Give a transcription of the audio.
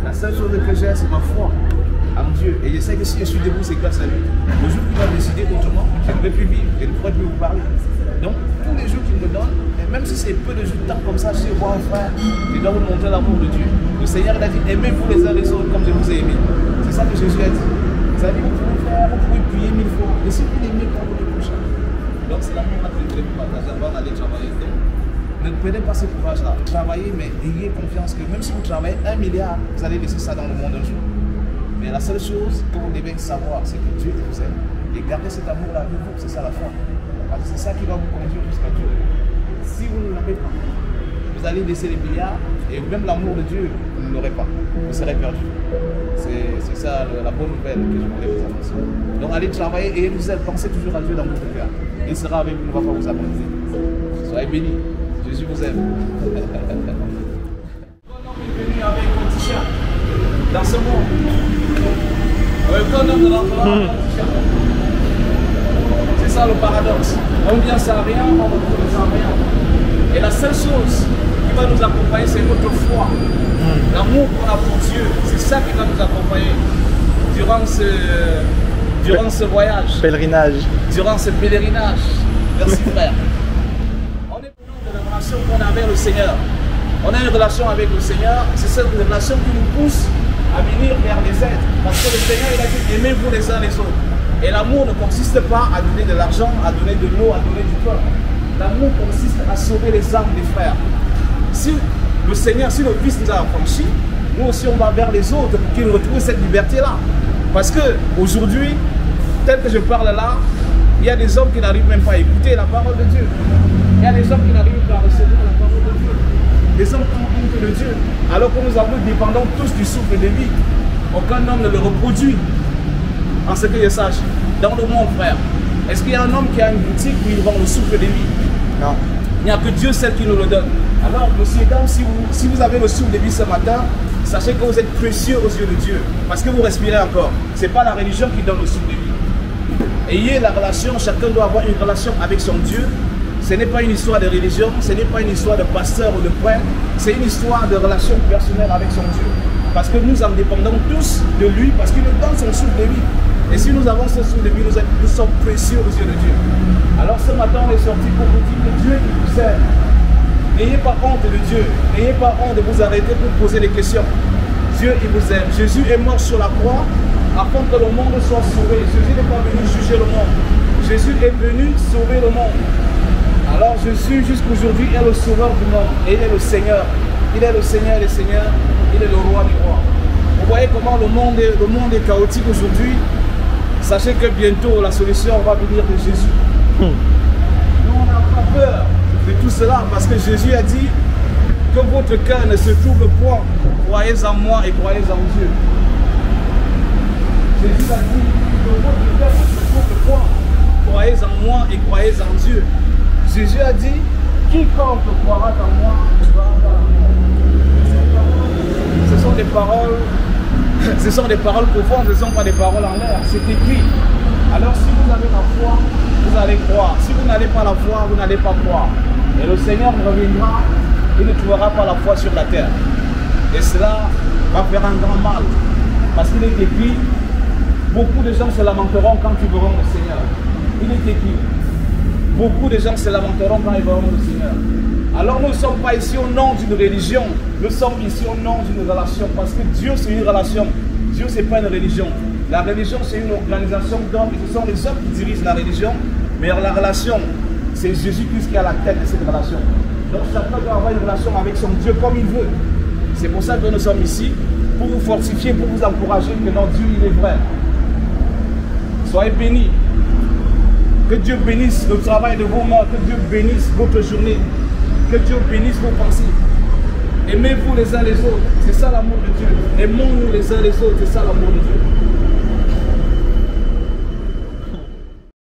La seule chose que j'ai, c'est ma foi en Dieu. Et je sais que si je suis debout, c'est grâce à lui. Le jour qu'il va décider autrement, je ne vais plus vivre. Je ne pourrai plus vous parler. Donc, tous les jours qu'il me donne, et même si c'est peu de temps comme ça, chez moi, frère, je dois vous montrer l'amour de Dieu. Le Seigneur il a dit, aimez-vous les uns les autres comme je vous ai aimé. C'est ça que Jésus a dit. Ça dit, vous pouvez faire, vous pouvez prier 1000 fois. Et si vous l'aimez pour votre prochain. Donc, c'est l'amour que je voulais vous partager avant d'aller travailler. Donc, ne perdez pas ce courage-là. Travaillez, mais ayez confiance que même si vous travaillez 1 milliard, vous allez laisser ça dans le monde un jour. Mais la seule chose que vous devez savoir, c'est que Dieu vous aime. Et gardez cet amour-là avec vous, c'est ça la foi. Parce que c'est ça qui va vous conduire jusqu'à Dieu. Si vous ne l'avez pas, vous allez laisser les milliards et même l'amour de Dieu, vous ne l'aurez pas. Vous serez perdu. C'est ça la bonne nouvelle que je voulais vous annoncer. Donc allez travailler et vous pensez toujours à Dieu dans votre cœur. Il sera avec vous, il ne va pas vous abandonner. Soyez bénis. Jésus vous aime. Un homme est venu avec un t-shirt dans ce monde. Un homme de l'entourage. C'est ça le paradoxe. On vient sans rien, on retrouve sans rien. Et la seule chose qui va nous accompagner, c'est notre foi. L'amour qu'on a pour Dieu, c'est ça qui va nous accompagner durant ce voyage. Pèlerinage. Durant ce pèlerinage. Merci frère. On est de la relation qu'on a avec le Seigneur. On a une relation avec le Seigneur, c'est cette relation qui nous pousse à venir vers les aides. Parce que le Seigneur il a dit aimez-vous les uns les autres. Et l'amour ne consiste pas à donner de l'argent, à donner de l'eau, à donner du pain. L'amour consiste à sauver les âmes des frères. Si le Seigneur, si le Fils nous a affranchis, nous aussi on va vers les autres pour qu'ils retrouvent cette liberté-là. Parce qu'aujourd'hui, tel que je parle là, il y a des hommes qui n'arrivent même pas à écouter la parole de Dieu. Il y a des hommes qui n'arrivent pas à recevoir la parole de Dieu. Des hommes qui ont honte de Dieu. Alors que nous avons dépendons tous du souffle de vie. Aucun homme ne le reproduit. En ce que je sache, dans le monde, frère, est-ce qu'il y a un homme qui a une boutique où il vend le souffle de vie? Non. Il n'y a que Dieu seul qui nous le donne. Alors, monsieur et dame, si vous avez le souffle de vie ce matin, sachez que vous êtes précieux aux yeux de Dieu. Parce que vous respirez encore. Ce n'est pas la religion qui donne le souffle de vie. Ayez la relation, chacun doit avoir une relation avec son Dieu. Ce n'est pas une histoire de religion, ce n'est pas une histoire de pasteur ou de prêtre, c'est une histoire de relation personnelle avec son Dieu. Parce que nous en dépendons tous de lui, parce qu'il nous donne son souffle de vie. Et si nous avons ce souffle de vie, nous sommes précieux aux yeux de Dieu. Alors ce matin, on est sorti pour vous dire que Dieu il vous aime. N'ayez pas honte de Dieu. N'ayez pas honte de vous arrêter pour poser des questions. Dieu, il vous aime. Jésus est mort sur la croix afin que le monde soit sauvé. Jésus n'est pas venu juger le monde. Jésus est venu sauver le monde. Alors Jésus, jusqu'aujourd'hui, est le sauveur du monde. Et il est le Seigneur. Il est le Seigneur des Seigneurs. Il est le roi des rois. Vous voyez comment le monde est chaotique aujourd'hui. Sachez que bientôt la solution va venir de Jésus. Nous, on n'a pas peur de tout cela parce que Jésus a dit que votre cœur ne se trouble point. Croyez en moi et croyez en Dieu. Jésus a dit que votre cœur ne se trouble point. Croyez en moi et croyez en Dieu. Jésus a dit quiconque croira en moi va avoir la vie. Ce sont des paroles profondes, ce ne sont pas des paroles en l'air, c'est écrit. Alors si vous avez la foi, vous allez croire. Si vous n'avez pas la foi, vous n'allez pas croire. Et le Seigneur reviendra, il ne trouvera pas la foi sur la terre. Et cela va faire un grand mal. Parce qu'il est écrit, beaucoup de gens se lamenteront quand ils verront le Seigneur. Il est écrit, beaucoup de gens se lamenteront quand ils verront le Seigneur. Alors nous ne sommes pas ici au nom d'une religion, nous sommes ici au nom d'une relation, parce que Dieu c'est une relation, Dieu c'est pas une religion. La religion c'est une organisation d'hommes, et ce sont les hommes qui dirigent la religion, mais la relation, c'est Jésus-Christ qui est à la tête de cette relation. Donc chacun doit avoir une relation avec son Dieu comme il veut. C'est pour ça que nous sommes ici, pour vous fortifier, pour vous encourager que notre Dieu il est vrai. Soyez bénis. Que Dieu bénisse le travail de vos mains, que Dieu bénisse votre journée. Que Dieu bénisse vos pensées. Aimez-vous les uns les autres, c'est ça l'amour de Dieu. Aimons-nous les uns les autres, c'est ça l'amour de Dieu.